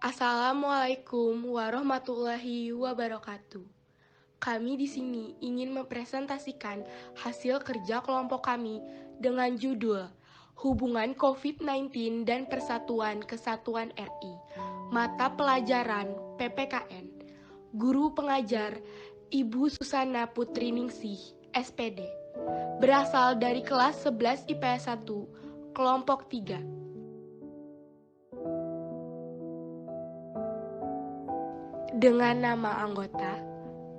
Assalamualaikum warahmatullahi wabarakatuh. Kami di sini ingin mempresentasikan hasil kerja kelompok kami dengan judul Hubungan COVID-19 dan Persatuan Kesatuan RI. Mata pelajaran PPKN. Guru pengajar Ibu Susana Putri Ningsih, SPD. Berasal dari kelas 11 IPS 1, kelompok 3. Dengan nama anggota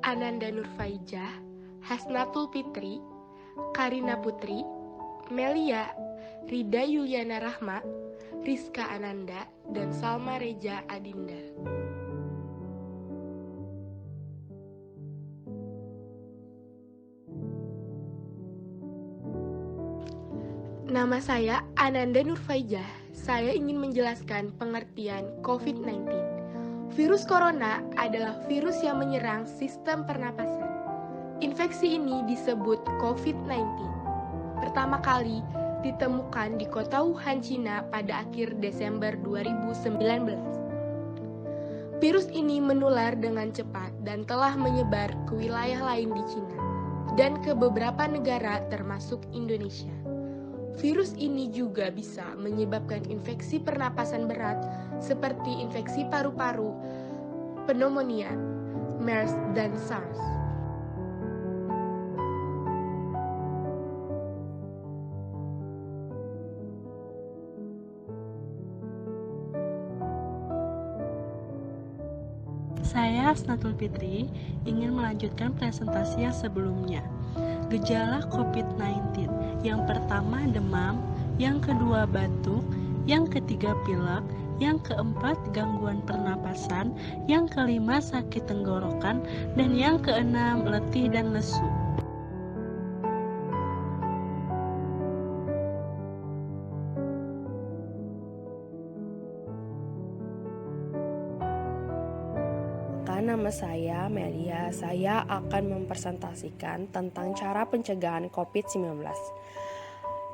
Ananda Nurfaijah, Hasnatul Fitri, Karina Putri, Melia, Rida Yuliana Rahma, Rizka Ananda, dan Salma Reja Adinda. Nama saya Ananda Nurfaijah. Saya ingin menjelaskan pengertian COVID-19. Virus corona adalah virus yang menyerang sistem pernapasan. Infeksi ini disebut COVID-19. Pertama kali ditemukan di kota Wuhan, Cina pada akhir Desember 2019. Virus ini menular dengan cepat dan telah menyebar ke wilayah lain di Cina dan ke beberapa negara termasuk Indonesia. Virus ini juga bisa menyebabkan infeksi pernapasan berat seperti infeksi paru-paru, pneumonia, MERS, dan SARS. Saya Hasnatul Fitri ingin melanjutkan presentasi yang sebelumnya. Gejala COVID-19, yang pertama demam, yang kedua batuk, yang ketiga pilek, yang keempat gangguan pernapasan, yang kelima sakit tenggorokan, dan yang keenam letih dan lesu. Nama saya Melia. Saya akan mempresentasikan tentang cara pencegahan COVID-19.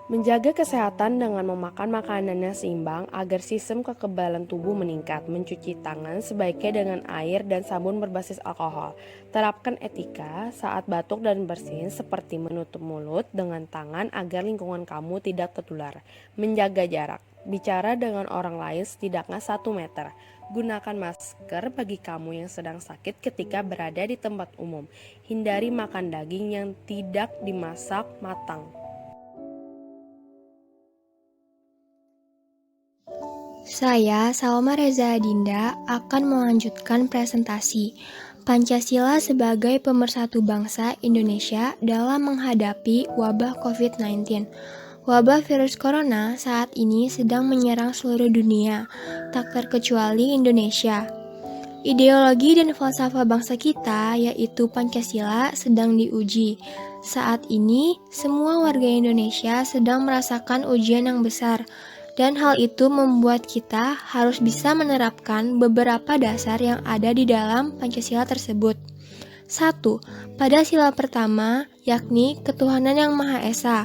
Menjaga kesehatan dengan memakan makanan yang seimbang agar sistem kekebalan tubuh meningkat. Mencuci tangan sebaiknya dengan air dan sabun berbasis alkohol. Terapkan etika saat batuk dan bersin seperti menutup mulut dengan tangan agar lingkungan kamu tidak tertular. Menjaga jarak. Bicara dengan orang lain setidaknya 1 meter. Gunakan masker bagi kamu yang sedang sakit ketika berada di tempat umum. Hindari makan daging yang tidak dimasak matang. Saya, Salma Reza Adinda, akan melanjutkan presentasi Pancasila sebagai pemersatu bangsa Indonesia dalam menghadapi wabah COVID-19. Wabah virus corona saat ini sedang menyerang seluruh dunia, tak terkecuali Indonesia. Ideologi dan falsafah bangsa kita, yaitu Pancasila, sedang diuji. Saat ini, semua warga Indonesia sedang merasakan ujian yang besar, dan hal itu membuat kita harus bisa menerapkan beberapa dasar yang ada di dalam Pancasila tersebut. 1. Pada sila pertama, yakni ketuhanan yang Maha Esa,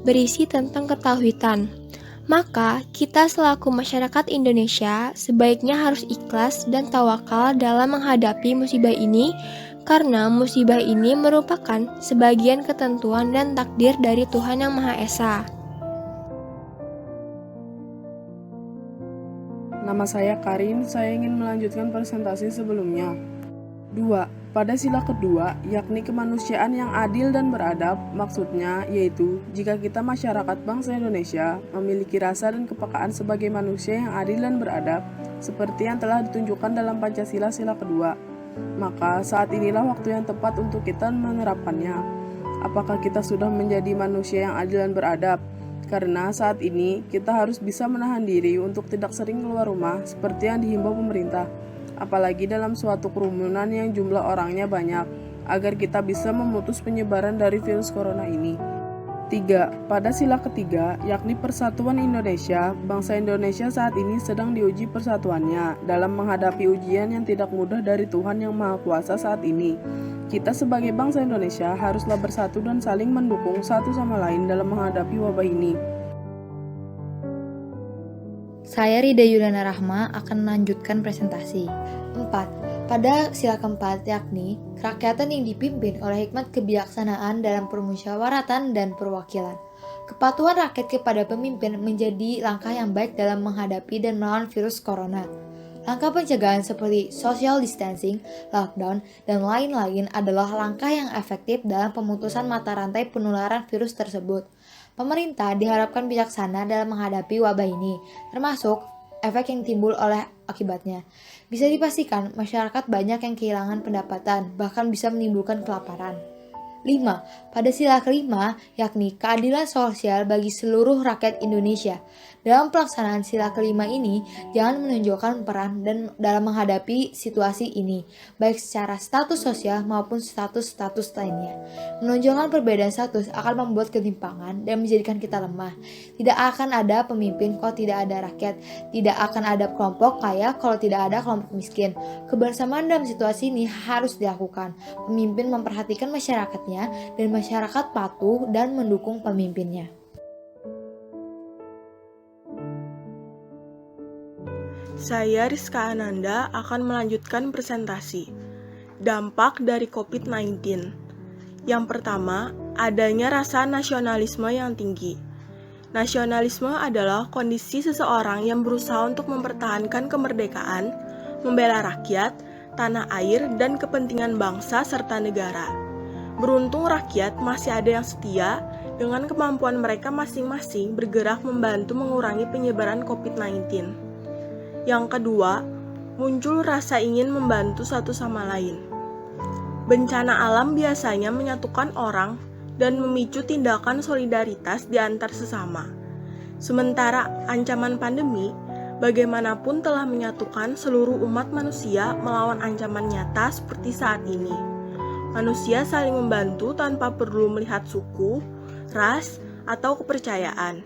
berisi tentang ketauhidan. Maka, kita selaku masyarakat Indonesia sebaiknya harus ikhlas dan tawakal dalam menghadapi musibah ini, karena musibah ini merupakan sebagian ketentuan dan takdir dari Tuhan yang Maha Esa. Nama saya Karin, saya ingin melanjutkan presentasi sebelumnya. 2. Pada sila kedua, yakni kemanusiaan yang adil dan beradab, maksudnya yaitu jika kita masyarakat bangsa Indonesia memiliki rasa dan kepekaan sebagai manusia yang adil dan beradab, seperti yang telah ditunjukkan dalam Pancasila sila kedua, maka saat inilah waktu yang tepat untuk kita menerapkannya. Apakah kita sudah menjadi manusia yang adil dan beradab? Karena saat ini kita harus bisa menahan diri untuk tidak sering keluar rumah seperti yang dihimbau pemerintah, apalagi dalam suatu kerumunan yang jumlah orangnya banyak, agar kita bisa memutus penyebaran dari virus corona ini. 3. Pada sila ketiga, yakni persatuan Indonesia, bangsa Indonesia saat ini sedang diuji persatuannya dalam menghadapi ujian yang tidak mudah dari Tuhan yang Maha Kuasa saat ini. Kita sebagai bangsa Indonesia haruslah bersatu dan saling mendukung satu sama lain dalam menghadapi wabah ini. Saya Rida Yuliana Rahma akan melanjutkan presentasi. 4. Pada sila keempat yakni kerakyatan yang dipimpin oleh hikmat kebijaksanaan dalam permusyawaratan dan perwakilan. Kepatuhan rakyat kepada pemimpin menjadi langkah yang baik dalam menghadapi dan melawan virus corona. Langkah pencegahan seperti social distancing, lockdown, dan lain-lain adalah langkah yang efektif dalam pemutusan mata rantai penularan virus tersebut. Pemerintah diharapkan bijaksana dalam menghadapi wabah ini, termasuk efek yang timbul oleh akibatnya. Bisa dipastikan masyarakat banyak yang kehilangan pendapatan, bahkan bisa menimbulkan kelaparan. 5. Pada sila kelima, yakni keadilan sosial bagi seluruh rakyat Indonesia. Dalam pelaksanaan sila kelima ini, jangan menunjukkan peran dan dalam menghadapi situasi ini, baik secara status sosial maupun status-status lainnya. Menunjukkan perbedaan status akan membuat ketimpangan dan menjadikan kita lemah. Tidak akan ada pemimpin kalau tidak ada rakyat. Tidak akan ada kelompok kaya kalau tidak ada kelompok miskin. Kebersamaan dalam situasi ini harus dilakukan. Pemimpin memperhatikan masyarakatnya dan masyarakat patuh dan mendukung pemimpinnya. Saya Rizka Ananda akan melanjutkan presentasi. Dampak dari COVID-19. Yang pertama, adanya rasa nasionalisme yang tinggi. Nasionalisme adalah kondisi seseorang yang berusaha untuk mempertahankan kemerdekaan, membela rakyat, tanah air, dan kepentingan bangsa serta negara. Beruntung rakyat masih ada yang setia dengan kemampuan mereka masing-masing bergerak membantu mengurangi penyebaran COVID-19. Yang kedua, muncul rasa ingin membantu satu sama lain. Bencana alam biasanya menyatukan orang dan memicu tindakan solidaritas di antar sesama. Sementara ancaman pandemi bagaimanapun telah menyatukan seluruh umat manusia melawan ancaman nyata seperti saat ini. Manusia saling membantu tanpa perlu melihat suku, ras, atau kepercayaan.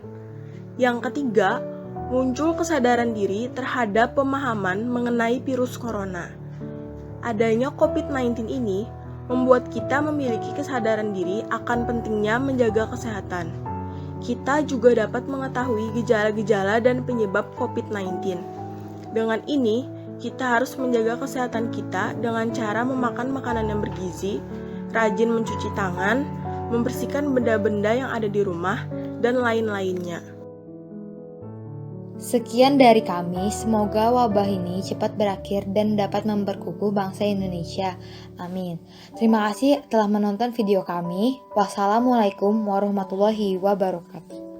Yang ketiga, muncul kesadaran diri terhadap pemahaman mengenai virus corona. Adanya COVID-19 ini membuat kita memiliki kesadaran diri akan pentingnya menjaga kesehatan. Kita juga dapat mengetahui gejala-gejala dan penyebab COVID-19. Dengan ini, kita harus menjaga kesehatan kita dengan cara memakan makanan yang bergizi, rajin mencuci tangan, membersihkan benda-benda yang ada di rumah, dan lain-lainnya. Sekian dari kami, semoga wabah ini cepat berakhir dan dapat memperkukuh bangsa Indonesia. Amin. Terima kasih telah menonton video kami. Wassalamualaikum warahmatullahi wabarakatuh.